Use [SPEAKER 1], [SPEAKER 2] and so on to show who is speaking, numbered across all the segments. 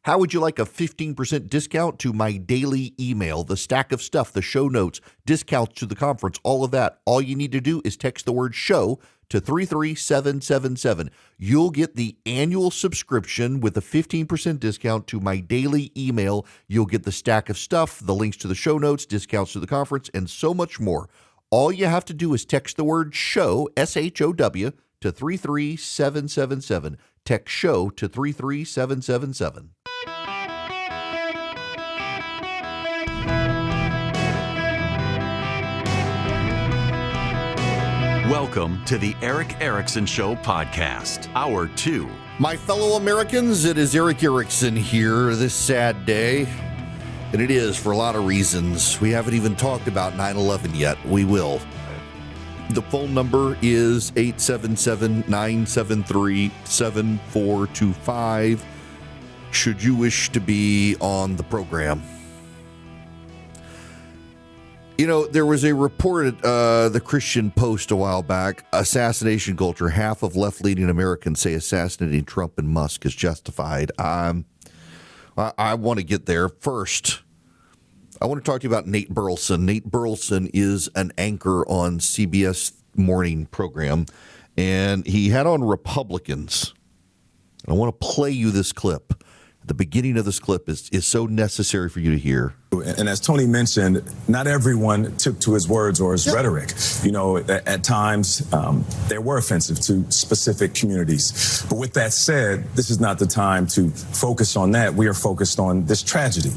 [SPEAKER 1] How would you like a 15% discount to my daily email, the stack of stuff, the show notes, discounts to the conference, all of that? All you need to do is text the word show to 33777. You'll get the annual subscription with a 15% discount to my daily email. You'll get the stack of stuff, the links to the show notes, discounts to the conference, and so much more. All you have to do is text the word show, SHOW, to 33777. Text show to 33777.
[SPEAKER 2] Welcome to the Eric Erickson Show podcast, Hour 2.
[SPEAKER 1] My fellow Americans, it is Eric Erickson here this sad day, and it is for a lot of reasons. We haven't even talked about 9/11 yet. We will. The phone number is 877-973-7425 should you wish to be on the program. You know, there was a report at the Christian Post a while back, assassination culture. Half of left-leaning Americans say assassinating Trump and Musk is justified. I want to get there. First, I want to talk to you about Nate Burleson. Nate Burleson is an anchor on CBS morning program, and he had on Republicans. I want to play you this clip. The beginning of this clip is so necessary for you to hear.
[SPEAKER 3] And as Tony mentioned, not everyone took to his words or his rhetoric. You know, at times they were offensive to specific communities. But with that said, this is not the time to focus on that. We are focused on this tragedy.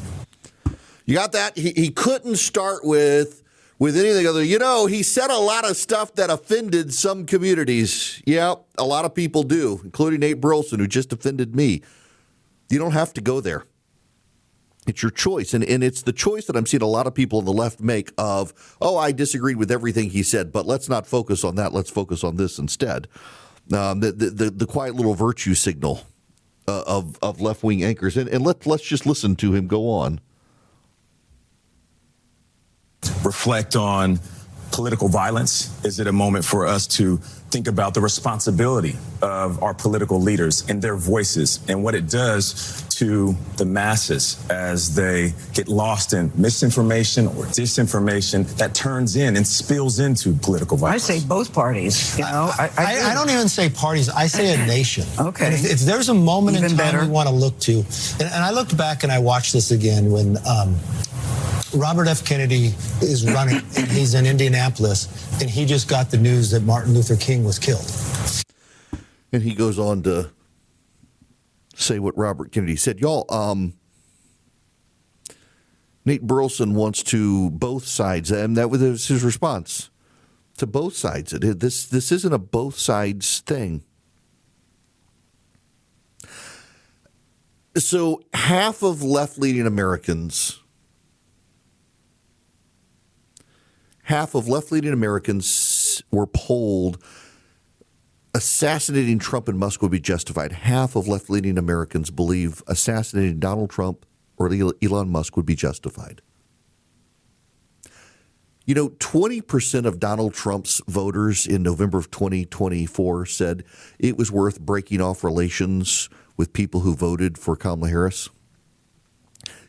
[SPEAKER 1] You got that? He couldn't start with anything other. You know, he said a lot of stuff that offended some communities. Yeah, a lot of people do, including Nate Burleson, who just offended me. You don't have to go there. It's your choice. And it's the choice that I'm seeing a lot of people on the left make of, oh, I disagreed with everything he said, but let's not focus on that. Let's focus on this instead. The quiet little virtue signal of left-wing anchors. And let's just listen to him go on.
[SPEAKER 3] Reflect on political violence. Is it a moment for us to think about the responsibility of our political leaders and their voices and what it does to the masses as they get lost in misinformation or disinformation that turns in and spills into political violence?
[SPEAKER 4] I say both parties. You know,
[SPEAKER 5] I don't even say parties. I say a nation.
[SPEAKER 4] Okay.
[SPEAKER 5] And if there's a moment
[SPEAKER 4] Even
[SPEAKER 5] in time
[SPEAKER 4] better.
[SPEAKER 5] we want to look to, and I looked back and I watched this again when Robert F. Kennedy is running, and he's in Indianapolis, and he just got the news that Martin Luther King was killed.
[SPEAKER 1] And he goes on to say what Robert Kennedy said. Y'all, Nate Burleson wants to both sides, and that was his response to both sides. This isn't a both sides thing. So half of left-leaning Americans were polled assassinating Trump and Musk would be justified. Half of left-leaning Americans believe assassinating Donald Trump or Elon Musk would be justified. You know, 20% of Donald Trump's voters in November of 2024 said it was worth breaking off relations with people who voted for Kamala Harris.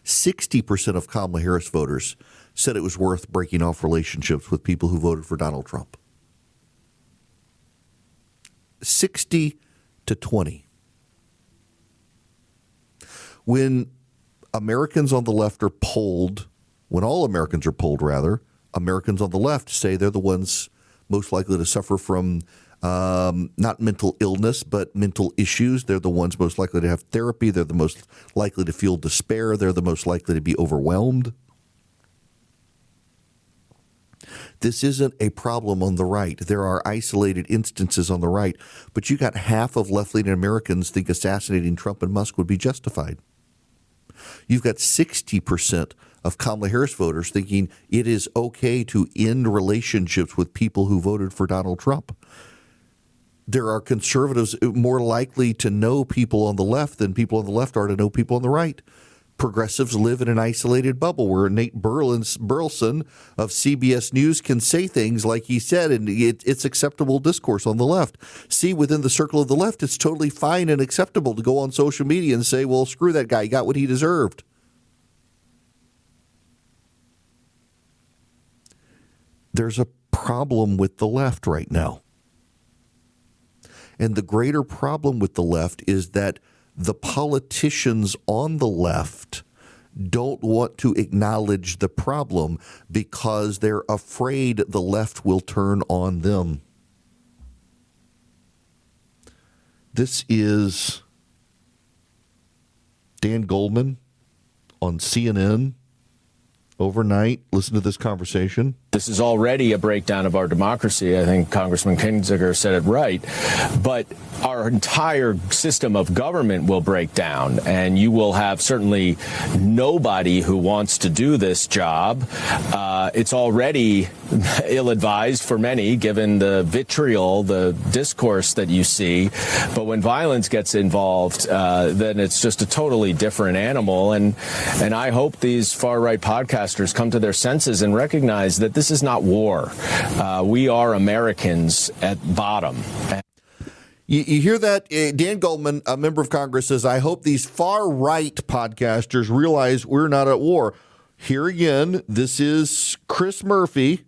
[SPEAKER 1] 60% of Kamala Harris voters said it was worth breaking off relationships with people who voted for Donald Trump. 60 to 20. When Americans on the left are polled, when all Americans are polled, rather, Americans on the left say they're the ones most likely to suffer from not mental illness, but mental issues. They're the ones most likely to have therapy. They're the most likely to feel despair. They're the most likely to be overwhelmed. This isn't a problem on the right. There are isolated instances on the right, but you got half of left-leaning Americans think assassinating Trump and Musk would be justified. You've got 60% of Kamala Harris voters thinking it is okay to end relationships with people who voted for Donald Trump. There are conservatives more likely to know people on the left than people on the left are to know people on the right. Progressives live in an isolated bubble where Nate Burleson of CBS News can say things like he said, and it's acceptable discourse on the left. See, within the circle of the left, it's totally fine and acceptable to go on social media and say, well, screw that guy, he got what he deserved. There's a problem with the left right now. And the greater problem with the left is that the politicians on the left don't want to acknowledge the problem because they're afraid the left will turn on them. This is Dan Goldman on CNN overnight. Listen to this conversation.
[SPEAKER 6] This is already a breakdown of our democracy. I think Congressman Kinzinger said it right. But our entire system of government will break down, and you will have certainly nobody who wants to do this job. It's already ill-advised for many, given the vitriol, the discourse that you see. But when violence gets involved, then it's just a totally different animal. And I hope these far-right podcasters come to their senses and recognize that this is not war. We are Americans at bottom.
[SPEAKER 1] You hear that? Dan Goldman, a member of Congress, says, I hope these far-right podcasters realize we're not at war. Here again, this is Chris Murphy,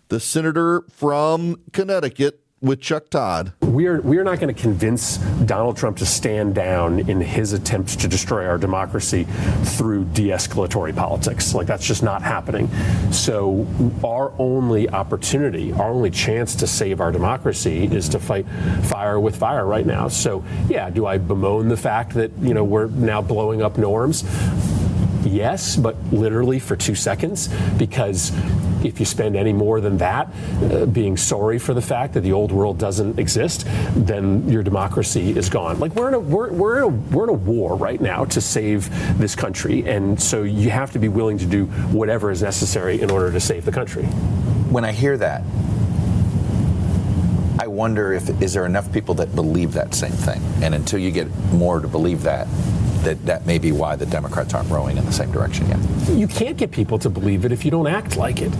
[SPEAKER 1] the senator from Connecticut, with Chuck Todd.
[SPEAKER 7] We're not going to convince Donald Trump to stand down in his attempts to destroy our democracy through de-escalatory politics. Like, that's just not happening. So our only opportunity, our only chance to save our democracy is to fight fire with fire right now. So, yeah, do I bemoan the fact that, we're now blowing up norms? Yes, but literally for 2 seconds, because if you spend any more than that being sorry for the fact that the old world doesn't exist, then your democracy is gone. Like, we're in a war right now to save this country, and so you have to be willing to do whatever is necessary in order to save the country.
[SPEAKER 8] When I hear that, I wonder is there enough people that believe that same thing, and until you get more to believe that may be why the Democrats aren't rowing in the same direction yet.
[SPEAKER 7] You can't get people to believe it if you don't act like it.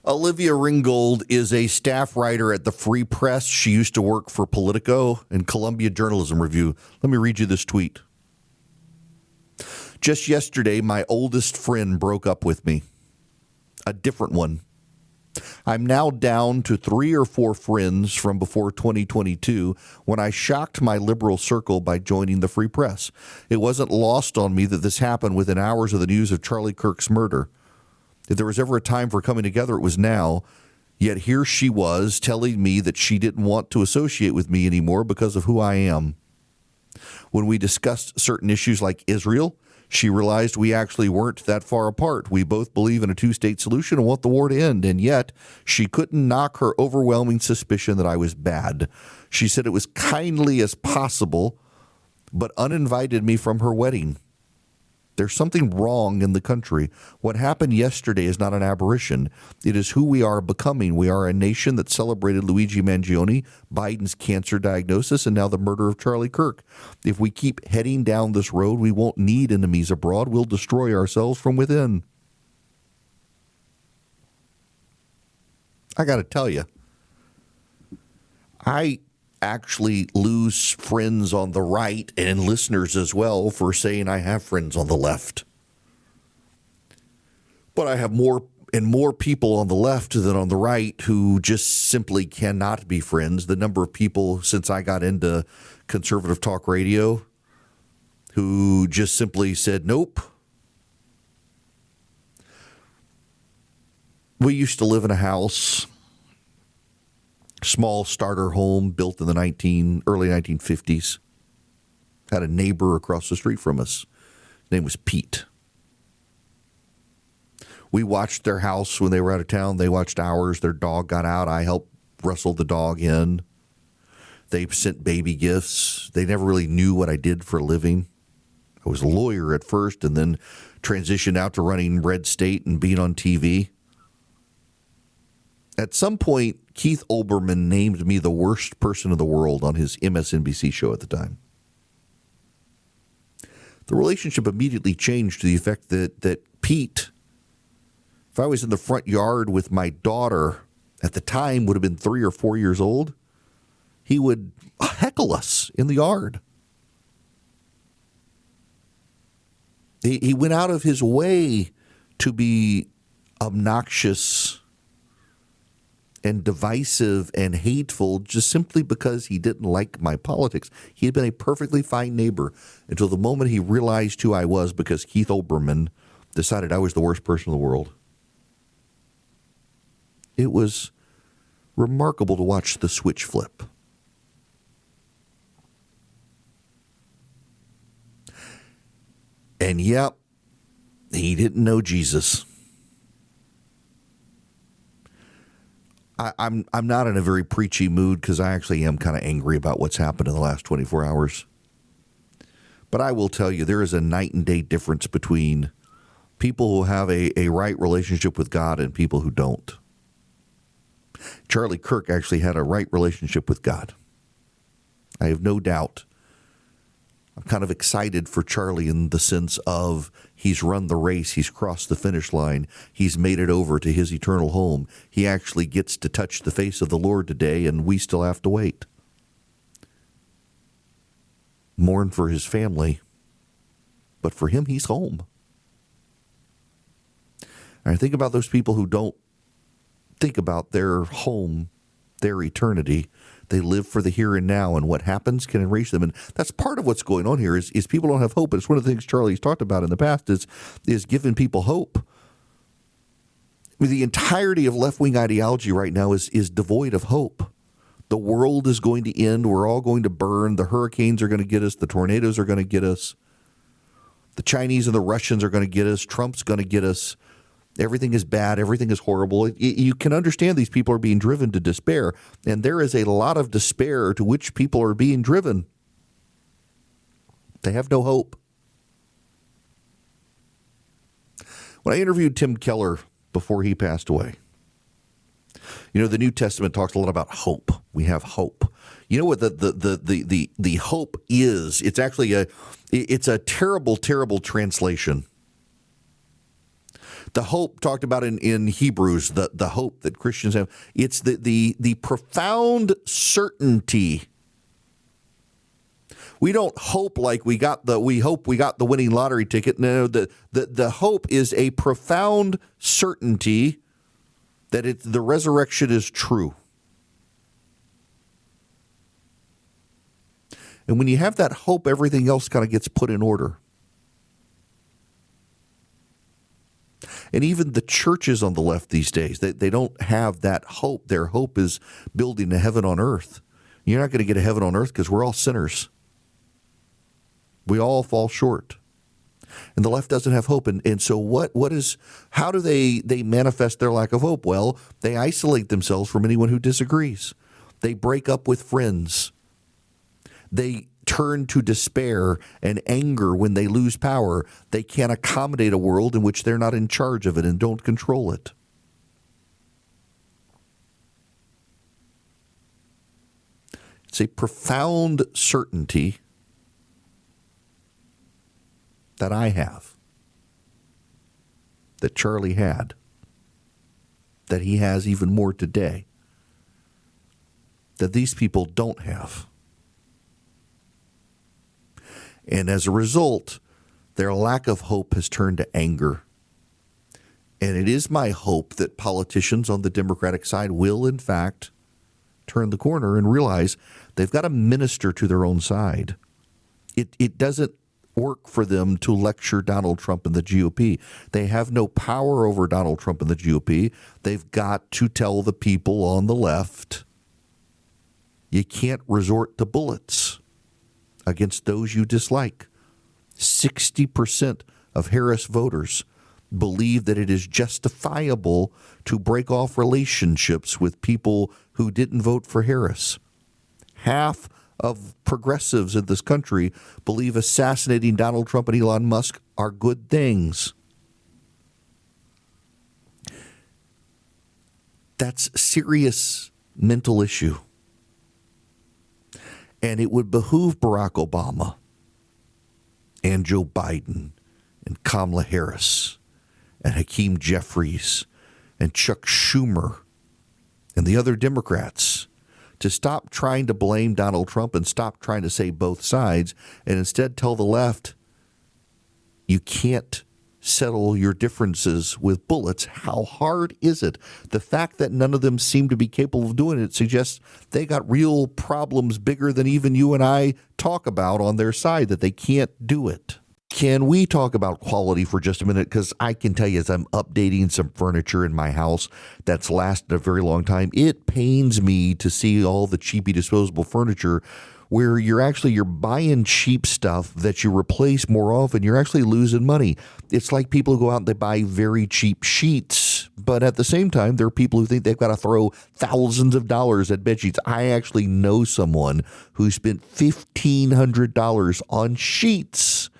[SPEAKER 1] Olivia Ringgold is a staff writer at the Free Press. She used to work for Politico and Columbia Journalism Review. Let me read you this tweet. Just yesterday, my oldest friend broke up with me. A different one. I'm now down to 3 or 4 friends from before 2022 when I shocked my liberal circle by joining the Free Press. It wasn't lost on me that this happened within hours of the news of Charlie Kirk's murder. If there was ever a time for coming together, it was now. Yet here she was telling me that she didn't want to associate with me anymore because of who I am. When we discussed certain issues like Israel, she realized we actually weren't that far apart. We both believe in a 2-state solution and want the war to end. And yet she couldn't knock her overwhelming suspicion that I was bad. She said it was kindly as possible, but uninvited me from her wedding. There's something wrong in the country. What happened yesterday is not an aberration. It is who we are becoming. We are a nation that celebrated Luigi Mangione, Biden's cancer diagnosis, and now the murder of Charlie Kirk. If we keep heading down this road, we won't need enemies abroad. We'll destroy ourselves from within. I got to tell you, I actually lose friends on the right and listeners as well for saying I have friends on the left. But I have more and more people on the left than on the right who just simply cannot be friends. The number of people since I got into conservative talk radio who just simply said, nope. We used to live in a house, small starter home built in the early 1950s. Had a neighbor across the street from us. His name was Pete. We watched their house when they were out of town. They watched ours. Their dog got out. I helped wrestle the dog in. They sent baby gifts. They never really knew what I did for a living. I was a lawyer at first and then transitioned out to running Red State and being on TV. At some point, Keith Olbermann named me the worst person in the world on his MSNBC show at the time. The relationship immediately changed to the effect that Pete, if I was in the front yard with my daughter, at the time would have been 3 or 4 years old, he would heckle us in the yard. He went out of his way to be obnoxious and divisive and hateful just simply because he didn't like my politics. He had been a perfectly fine neighbor until the moment he realized who I was, because Keith Olbermann decided I was the worst person in the world. It was remarkable to watch the switch flip. And yep, he didn't know Jesus. I'm not in a very preachy mood because I actually am kind of angry about what's happened in the last 24 hours. But I will tell you, there is a night and day difference between people who have a right relationship with God and people who don't. Charlie Kirk actually had a right relationship with God. I have no doubt. I'm kind of excited for Charlie in the sense of he's run the race, he's crossed the finish line, he's made it over to his eternal home. He actually gets to touch the face of the Lord today, and we still have to wait. Mourn for his family, but for him, he's home. And I think about those people who don't think about their home, their eternity. They live for the here and now, and what happens can erase them. And that's part of what's going on here is people don't have hope. And it's one of the things Charlie's talked about in the past is giving people hope. I mean, the entirety of left-wing ideology right now is devoid of hope. The world is going to end. We're all going to burn. The hurricanes are going to get us. The tornadoes are going to get us. The Chinese and the Russians are going to get us. Trump's going to get us. Everything is bad. Everything is horrible. You can understand these people are being driven to despair, and there is a lot of despair to which people are being driven. They have no hope. When I interviewed Tim Keller before he passed away, you know, the New Testament talks a lot about hope. We have hope. You know what the hope is? It's actually a terrible, terrible translation. The hope talked about in Hebrews, the hope that Christians have, it's the profound certainty. We don't hope like we hope we got the winning lottery ticket. No, the hope is a profound certainty that the resurrection is true. And when you have that hope, everything else kind of gets put in order. And even the churches on the left these days, they don't have that hope. Their hope is building a heaven on earth. You're not going to get a heaven on earth because we're all sinners. We all fall short. And the left doesn't have hope. And so how do they manifest their lack of hope? Well, they isolate themselves from anyone who disagrees. They break up with friends. They turn to despair and anger when they lose power. They can't accommodate a world in which they're not in charge of it and don't control it. It's a profound certainty that I have, that Charlie had, that he has even more today, that these people don't have. And as a result, their lack of hope has turned to anger. And it is my hope that politicians on the Democratic side will, in fact, turn the corner and realize they've got to minister to their own side. It doesn't work for them to lecture Donald Trump and the GOP. They have no power over Donald Trump and the GOP. They've got to tell the people on the left, you can't resort to bullets against those you dislike. 60% of Harris voters believe that it is justifiable to break off relationships with people who didn't vote for Harris. Half of progressives in this country believe assassinating Donald Trump and Elon Musk are good things. That's serious mental issue. And it would behoove Barack Obama and Joe Biden and Kamala Harris and Hakeem Jeffries and Chuck Schumer and the other Democrats to stop trying to blame Donald Trump and stop trying to say both sides and instead tell the left, you can't settle your differences with bullets. How hard is it? The fact that none of them seem to be capable of doing it suggests they got real problems bigger than even you and I talk about on their side, that they can't do it. Can we talk about quality for just a minute? Because I can tell you, as I'm updating some furniture in my house that's lasted a very long time, it pains me to see all the cheapy disposable furniture where you're buying cheap stuff that you replace more often. You're actually losing money. It's like people who go out and they buy very cheap sheets, but at the same time, there are people who think they've got to throw thousands of dollars at bed sheets. I actually know someone who spent $1,500 on sheets.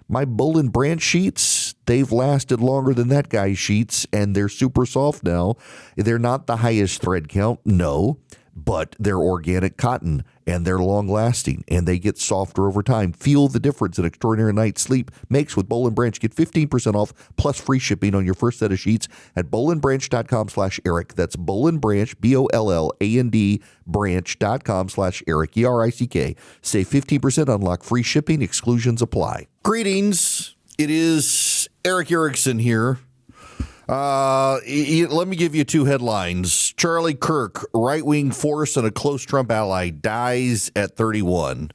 [SPEAKER 1] My Bull and Branch sheets, they've lasted longer than that guy's sheets, and they're super soft now. They're not the highest thread count, no, but they're organic cotton, and they're long-lasting, and they get softer over time. Feel the difference an extraordinary night's sleep makes with Bull and Branch. Get 15% off plus free shipping on your first set of sheets at bullandbranch.com/Eric. That's Bull and Branch, BOLLAND, branch.com/Eric, ERICK. Save 15%, unlock free shipping, exclusions apply. Greetings. It is Eric Erickson here. Let me give you two headlines. Charlie Kirk, right-wing force and a close Trump ally, dies at 31.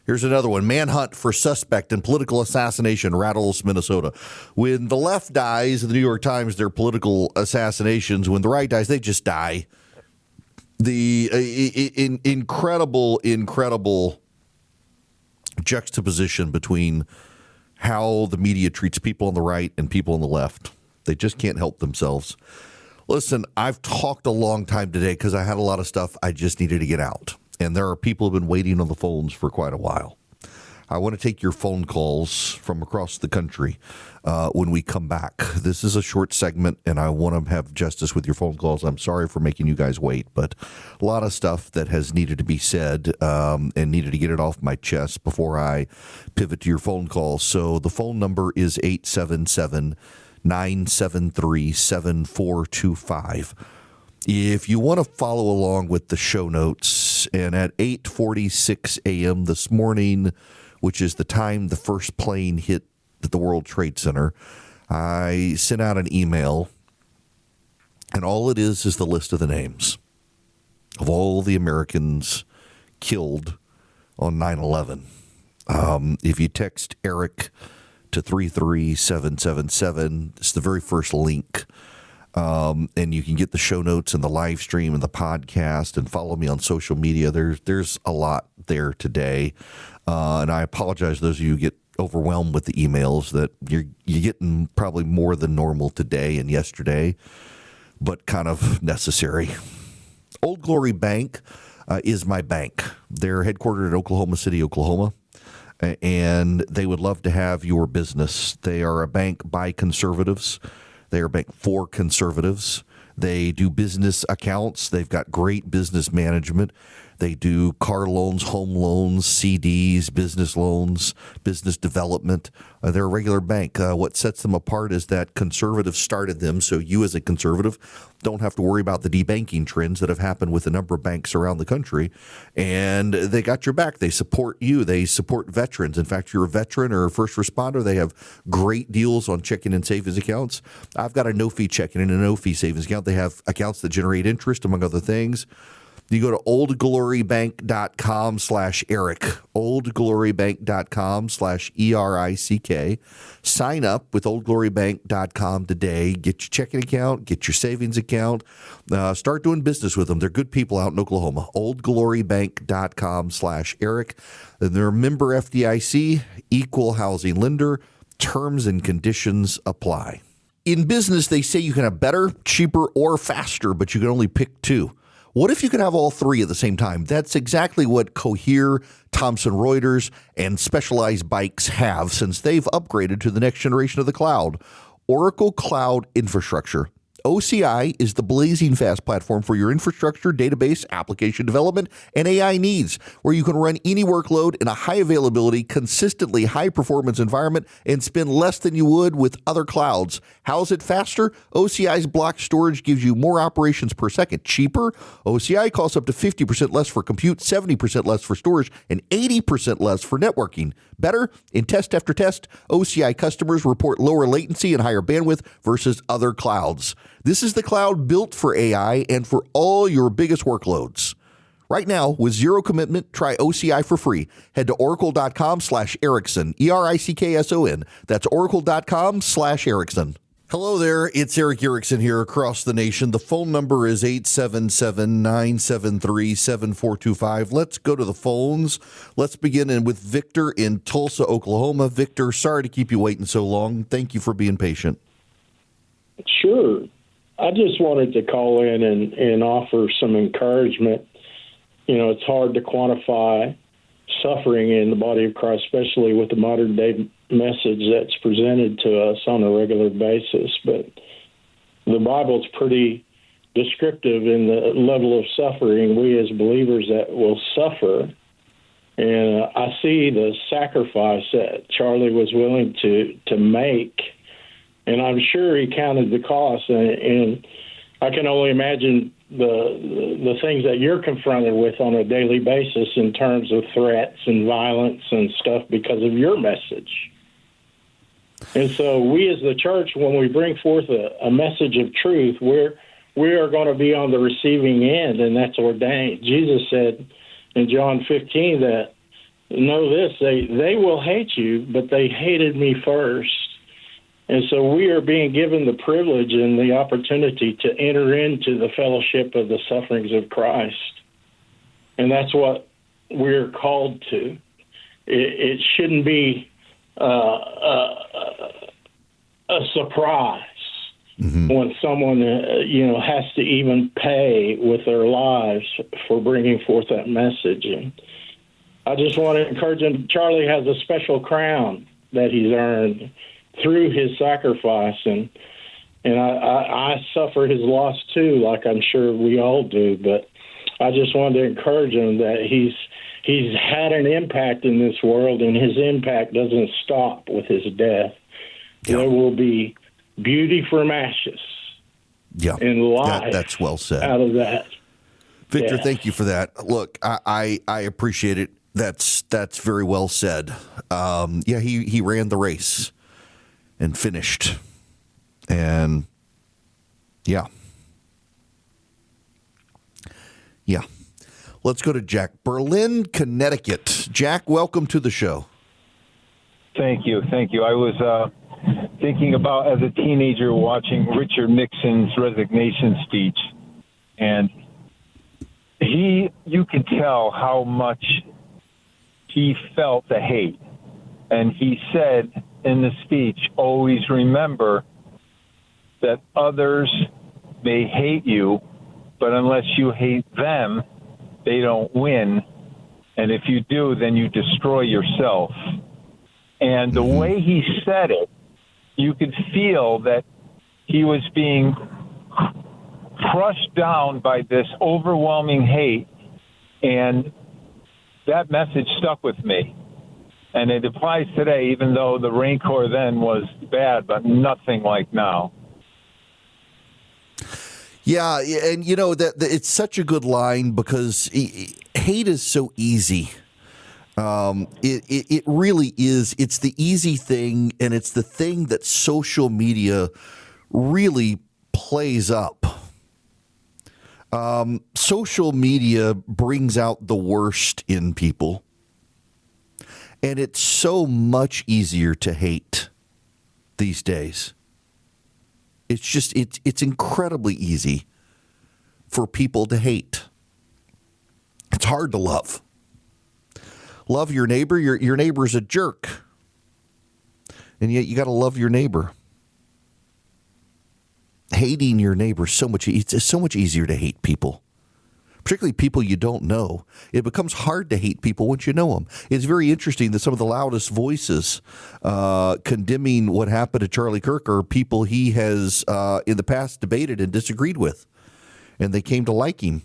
[SPEAKER 1] Here's another one. Manhunt for suspect in political assassination rattles Minnesota. When the left dies in the New York Times, they're political assassinations. When the right dies, they just die. The incredible juxtaposition between how the media treats people on the right and people on the left. They just can't help themselves. Listen, I've talked a long time today because I had a lot of stuff I just needed to get out. And there are people who have been waiting on the phones for quite a while. I want to take your phone calls from across the country when we come back. This is a short segment, and I want to have justice with your phone calls. I'm sorry for making you guys wait, but a lot of stuff that has needed to be said and needed to get it off my chest before I pivot to your phone calls. So the phone number is 877-973-7425. If you want to follow along with the show notes, and at 8:46 a.m. this morning, which is the time the first plane hit the World Trade Center, I sent out an email, and all it is the list of the names of all the Americans killed on 9/11. If you text Eric to 33777, it's the very first link. And you can get the show notes and the live stream and the podcast and follow me on social media. There's a lot there today. And I apologize to those of you who get overwhelmed with the emails, that you're getting probably more than normal today and yesterday, but kind of necessary. Old Glory Bank is my bank. They're headquartered in Oklahoma City, Oklahoma, and they would love to have your business. They are a bank by conservatives. They are a bank for conservatives. They do business accounts. They've got great business management. They do car loans, home loans, CDs, business loans, business development. They're a regular bank. What sets them apart is that conservatives started them, so you as a conservative don't have to worry about the debanking trends that have happened with a number of banks around the country. And they got your back. They support you. They support veterans. In fact, you're a veteran or a first responder, they have great deals on checking and savings accounts. I've got a no-fee checking and a no-fee savings account. They have accounts that generate interest, among other things. You go to oldglorybank.com/Eric, oldglorybank.com/ERICK. Sign up with oldglorybank.com today. Get your checking account, get your savings account. Start doing business with them. They're good people out in Oklahoma. oldglorybank.com/Eric. They're a member FDIC, equal housing lender. Terms and conditions apply. In business, they say you can have better, cheaper, or faster, but you can only pick two. What if you could have all three at the same time? That's exactly what Cohere, Thomson Reuters, and Specialized Bikes have since they've upgraded to the next generation of the cloud. Oracle Cloud Infrastructure, OCI is the blazing fast platform for your infrastructure, database, application development, and AI needs, where you can run any workload in a high availability, consistently high performance environment and spend less than you would with other clouds. How's it faster? OCI's block storage gives you more operations per second. Cheaper? OCI costs up to 50% less for compute, 70% less for storage, and 80% less for networking. Better? In test after test, OCI customers report lower latency and higher bandwidth versus other clouds. This is the cloud built for AI and for all your biggest workloads. Right now, with zero commitment, try OCI for free. Head to oracle.com/Erickson, ERICKSON. That's oracle.com/Erickson. Hello there, it's Eric Erickson here across the nation. The phone number is 877-973-7425. Let's go to the phones. Let's begin with Victor in Tulsa, Oklahoma. Victor, sorry to keep you waiting so long. Thank you for being patient.
[SPEAKER 9] Sure. I just wanted to call in and offer some encouragement. You know, it's hard to quantify suffering in the body of Christ, especially with the modern day message that's presented to us on a regular basis. But the Bible's pretty descriptive in the level of suffering we as believers that will suffer. And I see the sacrifice that Charlie was willing to make, and I'm sure he counted the cost. And I can only imagine the things that you're confronted with on a daily basis in terms of threats and violence and stuff because of your message. And so we as the church, when we bring forth a message of truth, we are going to be on the receiving end, and that's ordained. Jesus said in John 15 that, know this, they will hate you, but they hated me first. And so we are being given the privilege and the opportunity to enter into the fellowship of the sufferings of Christ. And that's what we're called to. It shouldn't be a surprise when someone, has to even pay with their lives for bringing forth that message. And I just want to encourage him. Charlie has a special crown that he's earned through his sacrifice, and I suffer his loss too, like I'm sure we all do. But I just wanted to encourage him that he's had an impact in this world, and his impact doesn't stop with his death. Yeah. There will be beauty from ashes.
[SPEAKER 1] Yeah,
[SPEAKER 9] and life.
[SPEAKER 1] That's well said.
[SPEAKER 9] Out of that,
[SPEAKER 1] Victor, Thank you for that. Look, I appreciate it. That's very well said. He ran the race and finished. And yeah. Let's go to Jack. Berlin, Connecticut. Jack, welcome to the show.
[SPEAKER 10] Thank you. I was thinking about, as a teenager, watching Richard Nixon's resignation speech, and you could tell how much he felt the hate. And he said in the speech, always remember that others may hate you, but unless you hate them, they don't win. And if you do, then you destroy yourself. And the way he said it, you could feel that he was being crushed down by this overwhelming hate. And that message stuck with me. And it applies today, even though the rancor then was bad, but nothing like now.
[SPEAKER 1] Yeah, and that it's such a good line because hate is so easy. It really is. It's the easy thing, and it's the thing that social media really plays up. Social media brings out the worst in people, and it's so much easier to hate these days. It's incredibly easy for people to hate. It's hard to love. Love your neighbor. Your neighbor's a jerk. And yet you got to love your neighbor. Hating your neighbor it's so much easier to hate people. particularly people you don't know. It becomes hard to hate people once you know them. It's very interesting that some of the loudest voices condemning what happened to Charlie Kirk are people he has in the past debated and disagreed with, and they came to like him.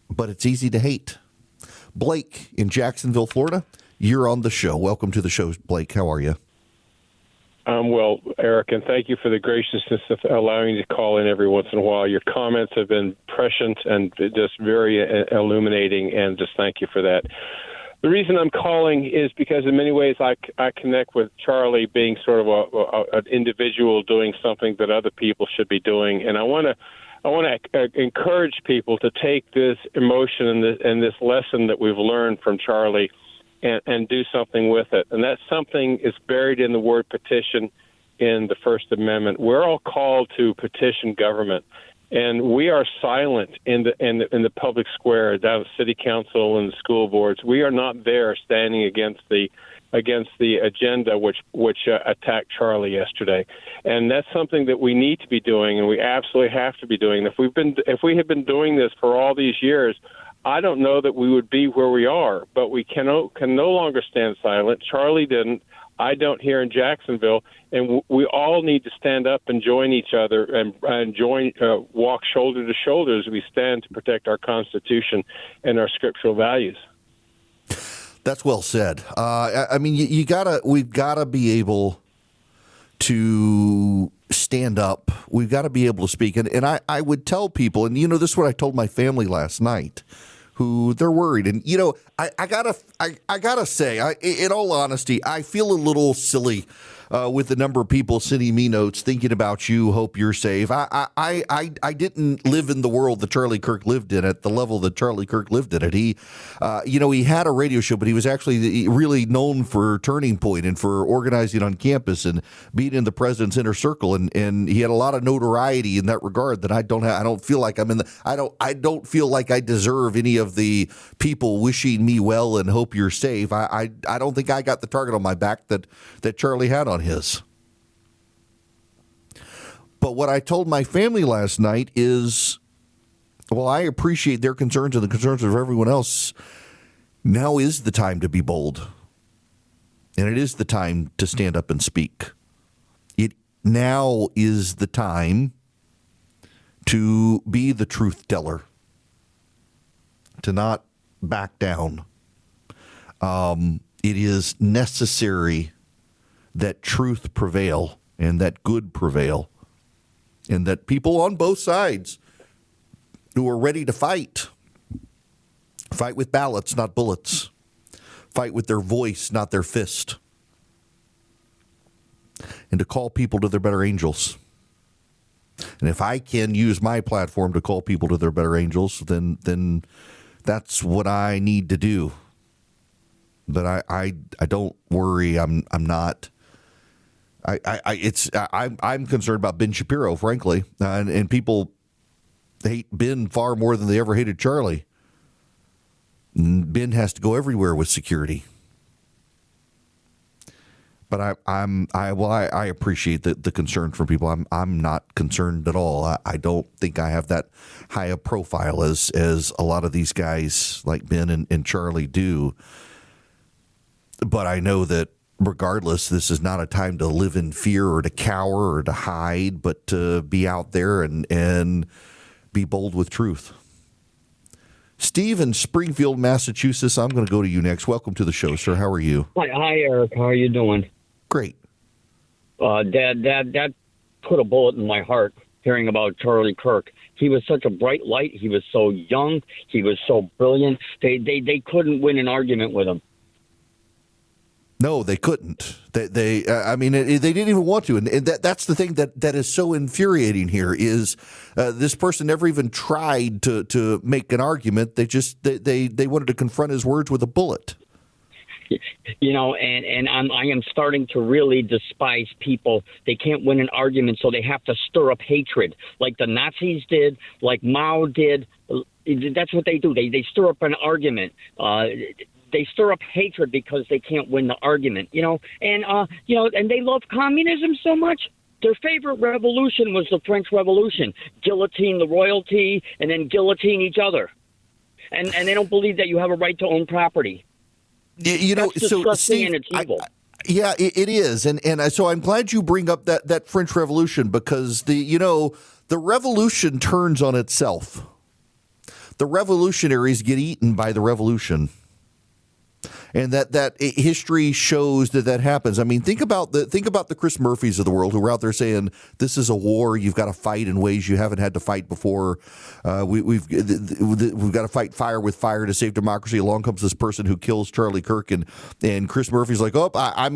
[SPEAKER 1] But it's easy to hate. Blake in Jacksonville, Florida, you're on the show. Welcome to the show, Blake. How are you?
[SPEAKER 11] Well, Eric, and thank you for the graciousness of allowing me to call in every once in a while. Your comments have been prescient and just very illuminating, and just thank you for that. The reason I'm calling is because in many ways I connect with Charlie being sort of an individual doing something that other people should be doing, and I want to encourage people to take this emotion and this lesson that we've learned from Charlie and do something with it. And that something is buried in the word petition in the First Amendment. We're all called to petition government, and we are silent in the public square, down at city council and school boards. We are not there standing against the agenda which attacked Charlie yesterday, and that's something that we need to be doing, and we absolutely have to be doing. If we had been doing this for all these years, I don't know that we would be where we are, but we can no longer stand silent. Charlie didn't. I don't here in Jacksonville, and we all need to stand up and join each other and walk shoulder to shoulder as we stand to protect our Constitution and our scriptural values.
[SPEAKER 1] That's well said. I mean, we've gotta be able to stand up. We've got to be able to speak. And I would tell people, and this is what I told my family last night, who they're worried. And I gotta say, in all honesty, I feel a little silly with the number of people sending me notes thinking about you, hope you're safe. I didn't live in the world that Charlie Kirk lived in at the level that Charlie Kirk lived in it. He had a radio show, but he was actually really known for Turning Point and for organizing on campus and being in the president's inner circle. And he had a lot of notoriety in that regard that I don't have. I don't feel like I'm in the, I don't feel like I deserve any of the people wishing me well and hope you're safe. I don't think I got the target on my back that Charlie had on his. But what I told my family last night is, well, I appreciate their concerns and the concerns of everyone else. Now is the time to be bold. And it is the time to stand up and speak. It now is the time to be the truth teller, to not back down. It is necessary that truth prevail and that good prevail, and that people on both sides who are ready to fight with ballots, not bullets, fight with their voice, not their fist, and to call people to their better angels. And if I can use my platform to call people to their better angels, then that's what I need to do. But I don't worry. I'm not. I'm concerned about Ben Shapiro, frankly, and people hate Ben far more than they ever hated Charlie. Ben has to go everywhere with security. But I appreciate the concern from people. I'm not concerned at all. I don't think I have that high a profile as a lot of these guys like Ben and Charlie do. But I know that regardless, this is not a time to live in fear or to cower or to hide, but to be out there and be bold with truth. Steve in Springfield, Massachusetts, I'm going to go to you next. Welcome to the show, sir. How are you?
[SPEAKER 12] Hi, Eric. How are you doing?
[SPEAKER 1] Great.
[SPEAKER 12] That put a bullet in my heart hearing about Charlie Kirk. He was such a bright light. He was so young. He was so brilliant. They couldn't win an argument with him.
[SPEAKER 1] No, they couldn't. They didn't even want to. And that's the thing that is so infuriating here is this person never even tried to make an argument. They wanted to confront his words with a bullet.
[SPEAKER 12] And I am starting to really despise people. They can't win an argument, so they have to stir up hatred, like the Nazis did, like Mao did. That's what they do. They stir up an argument. They stir up hatred because they can't win the argument, and they love communism so much. Their favorite revolution was the French Revolution. Guillotine the royalty and then guillotine each other. And they don't believe that you have a right to own property.
[SPEAKER 1] You know,
[SPEAKER 12] That's
[SPEAKER 1] so
[SPEAKER 12] disgusting
[SPEAKER 1] Steve,
[SPEAKER 12] and it's evil.
[SPEAKER 1] Yeah, it is, and so I'm glad you bring up that French Revolution, because the revolution turns on itself. The revolutionaries get eaten by the revolution, and that history shows that happens. I mean, think about the Chris Murphys of the world who are out there saying this is a war. You've got to fight in ways you haven't had to fight before. We've got to fight fire with fire to save democracy. Along comes this person who kills Charlie Kirk, and Chris Murphy's like, oh, I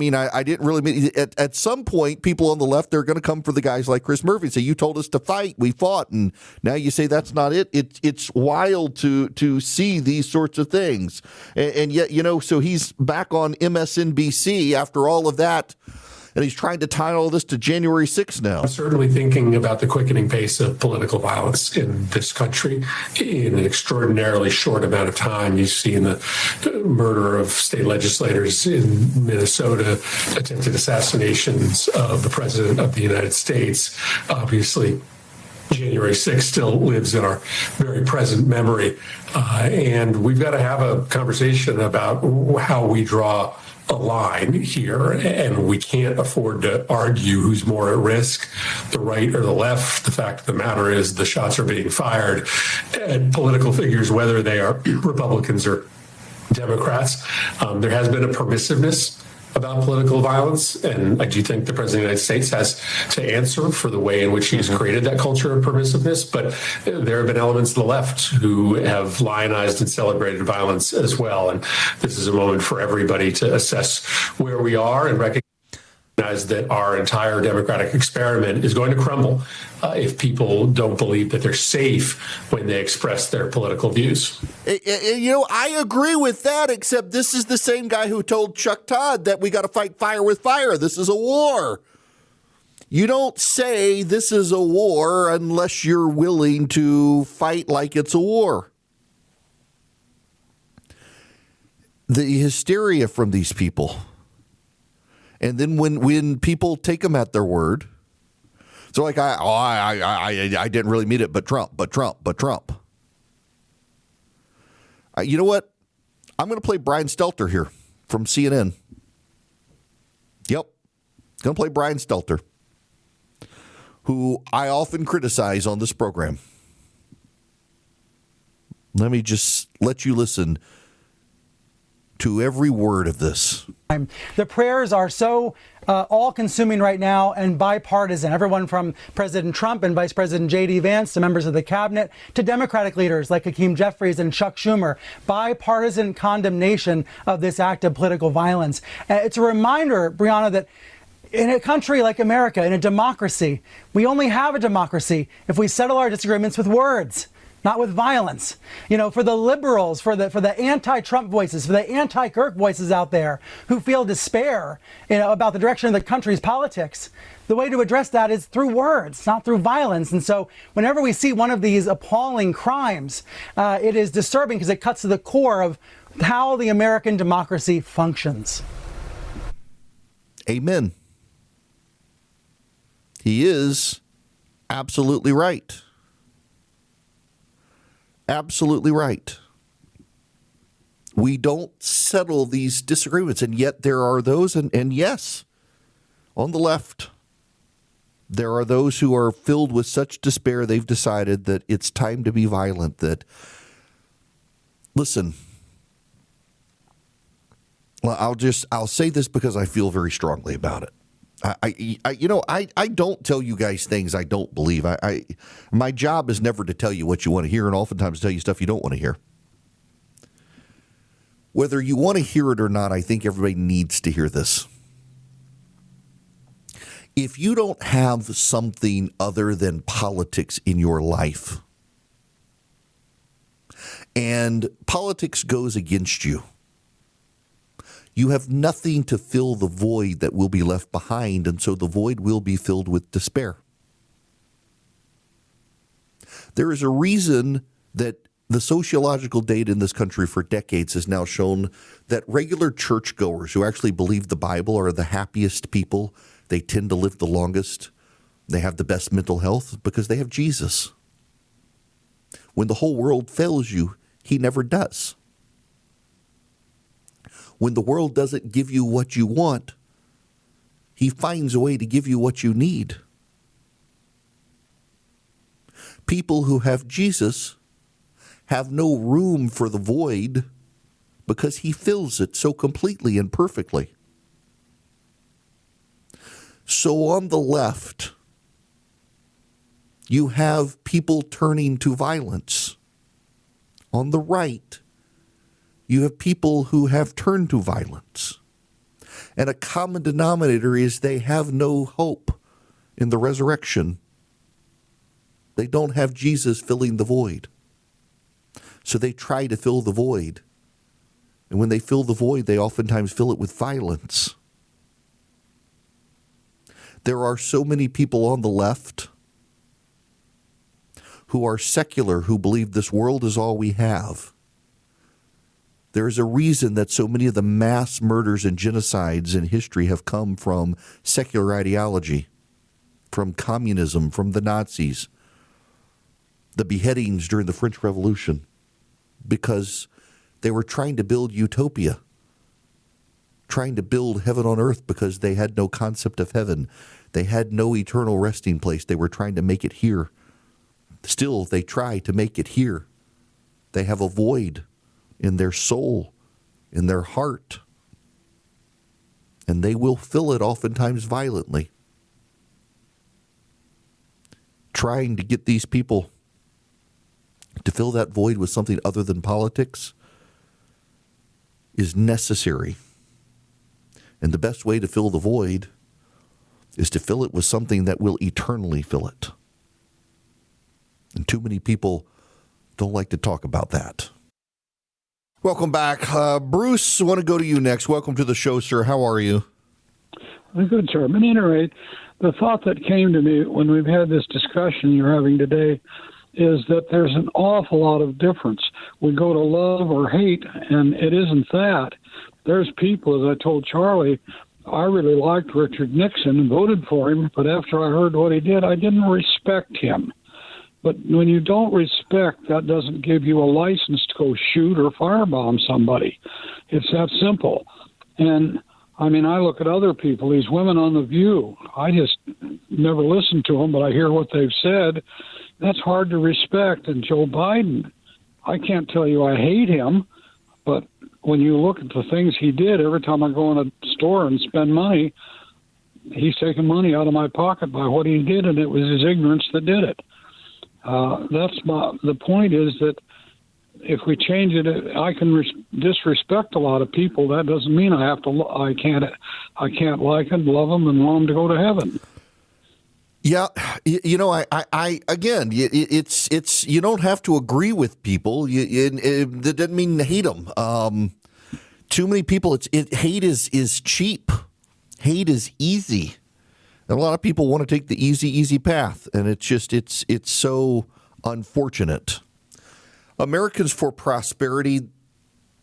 [SPEAKER 1] didn't really mean. At some point, people on the left, they're going to come for the guys like Chris Murphy. Say, you told us to fight, we fought, and now you say that's not it. It's wild to see these sorts of things, and yet so he's back on MSNBC after all of that, and he's trying to tie all this to January 6th now.
[SPEAKER 13] I'm certainly thinking about the quickening pace of political violence in this country in an extraordinarily short amount of time. You've seen the murder of state legislators in Minnesota, attempted assassinations of the President of the United States. Obviously, January 6th still lives in our very present memory. And we've got to have a conversation about how we draw a line here. And we can't afford to argue who's more at risk, the right or the left. The fact of the matter is the shots are being fired at political figures, whether they are Republicans or Democrats. There has been a permissiveness about political violence, and I do think the President of the United States has to answer for the way in which he's created that culture of permissiveness, but there have been elements of the left who have lionized and celebrated violence as well, and this is a moment for everybody to assess where we are and recognize that our entire democratic experiment is going to crumble if people don't believe that they're safe when they express their political views.
[SPEAKER 1] I agree with that, except this is the same guy who told Chuck Todd that we got to fight fire with fire. This is a war. You don't say this is a war unless you're willing to fight like it's a war. The hysteria from these people. And then when people take them at their word, so like I didn't really mean it, but Trump. You know what? I'm going to play Brian Stelter here from CNN. Yep, going to play Brian Stelter, who I often criticize on this program. Let me just let you listen to every word of this.
[SPEAKER 14] The prayers are so all-consuming right now and bipartisan. Everyone from President Trump and Vice President J.D. Vance to members of the cabinet to Democratic leaders like Hakeem Jeffries and Chuck Schumer. Bipartisan condemnation of this act of political violence. It's a reminder, Brianna, that in a country like America, in a democracy, we only have a democracy if we settle our disagreements with words, not with violence. For the liberals, for the anti-Trump voices, for the anti-Kirk voices out there who feel despair, about the direction of the country's politics, the way to address that is through words, not through violence. And so whenever we see one of these appalling crimes, it is disturbing because it cuts to the core of how the American democracy functions.
[SPEAKER 1] Amen. He is absolutely right. Absolutely right. We don't settle these disagreements, and yet there are those, and yes, on the left, there are those who are filled with such despair they've decided that it's time to be violent. That, listen, I'll say this because I feel very strongly about it. I don't tell you guys things I don't believe. My job is never to tell you what you want to hear, and oftentimes tell you stuff you don't want to hear. Whether you want to hear it or not, I think everybody needs to hear this. If you don't have something other than politics in your life, and politics goes against you, you have nothing to fill the void that will be left behind, and so the void will be filled with despair. There is a reason that the sociological data in this country for decades has now shown that regular churchgoers who actually believe the Bible are the happiest people. They tend to live the longest. They have the best mental health because they have Jesus. When the whole world fails you, he never does. When the world doesn't give you what you want, he finds a way to give you what you need. People who have Jesus have no room for the void because he fills it so completely and perfectly. So on the left, you have people turning to violence. On the right, you have people who have turned to violence. And a common denominator is they have no hope in the resurrection. They don't have Jesus filling the void. So they try to fill the void. And when they fill the void, they oftentimes fill it with violence. There are so many people on the left who are secular, who believe this world is all we have. There is a reason that so many of the mass murders and genocides in history have come from secular ideology, from communism, from the Nazis, the beheadings during the French Revolution, because they were trying to build utopia, trying to build heaven on earth because they had no concept of heaven. They had no eternal resting place. They were trying to make it here. Still, they try to make it here. They have a void in their soul, in their heart, and they will fill it oftentimes violently. Trying to get these people to fill that void with something other than politics is necessary. And the best way to fill the void is to fill it with something that will eternally fill it. And too many people don't like to talk about that. Welcome back. Bruce, I want to go to you next. Welcome to the show, sir. How are you?
[SPEAKER 15] I'm good, sir. At any rate, the thought that came to me when we've had this discussion you're having today is that there's an awful lot of difference. We go to love or hate, and it isn't that. There's people, as I told Charlie, I really liked Richard Nixon and voted for him, but after I heard what he did, I didn't respect him. But when you don't respect, that doesn't give you a license to go shoot or firebomb somebody. It's that simple. And, I mean, I look at other people, these women on The View. I just never listen to them, but I hear what they've said. That's hard to respect. And Joe Biden, I can't tell you I hate him, but when you look at the things he did, every time I go in a store and spend money, he's taking money out of my pocket by what he did, and it was his ignorance that did it. The point is that if we change it, I can disrespect a lot of people. That doesn't mean I can't like them, love them, and want them to go to heaven.
[SPEAKER 1] Yeah, you know, again, it's you don't have to agree with people. That doesn't mean hate them. Too many people. Hate is cheap. Hate is easy. And a lot of people want to take the easy path, and it's so unfortunate. Americans for Prosperity,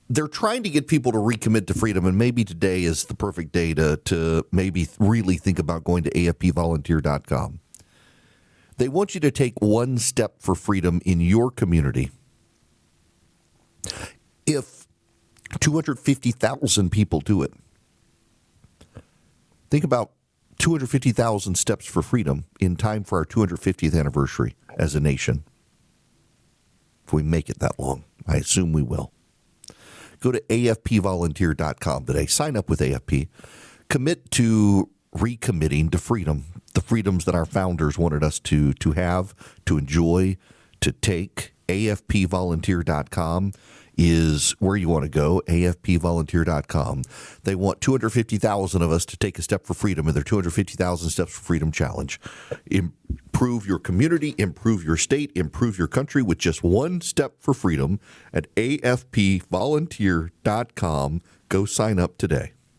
[SPEAKER 1] they're trying to get people to recommit to freedom, and maybe today is the perfect day to maybe really think about going to AFPvolunteer.com. They want you to take one step for freedom in your community. If 250,000 people do it, think about 250,000 steps for freedom in time for our 250th anniversary as a nation. If we make it that long, I assume we will. Go to AFPvolunteer.com today. Sign up with AFP. Commit to recommitting to freedom, the freedoms that our founders wanted us to have, to enjoy, to take. AFPvolunteer.com is where you want to go, AFPvolunteer.com. They want 250,000 of us to take a step for freedom in their 250,000 Steps for Freedom Challenge. Improve your community, improve your state, improve your country with just one step for freedom at AFPvolunteer.com. Go sign up today.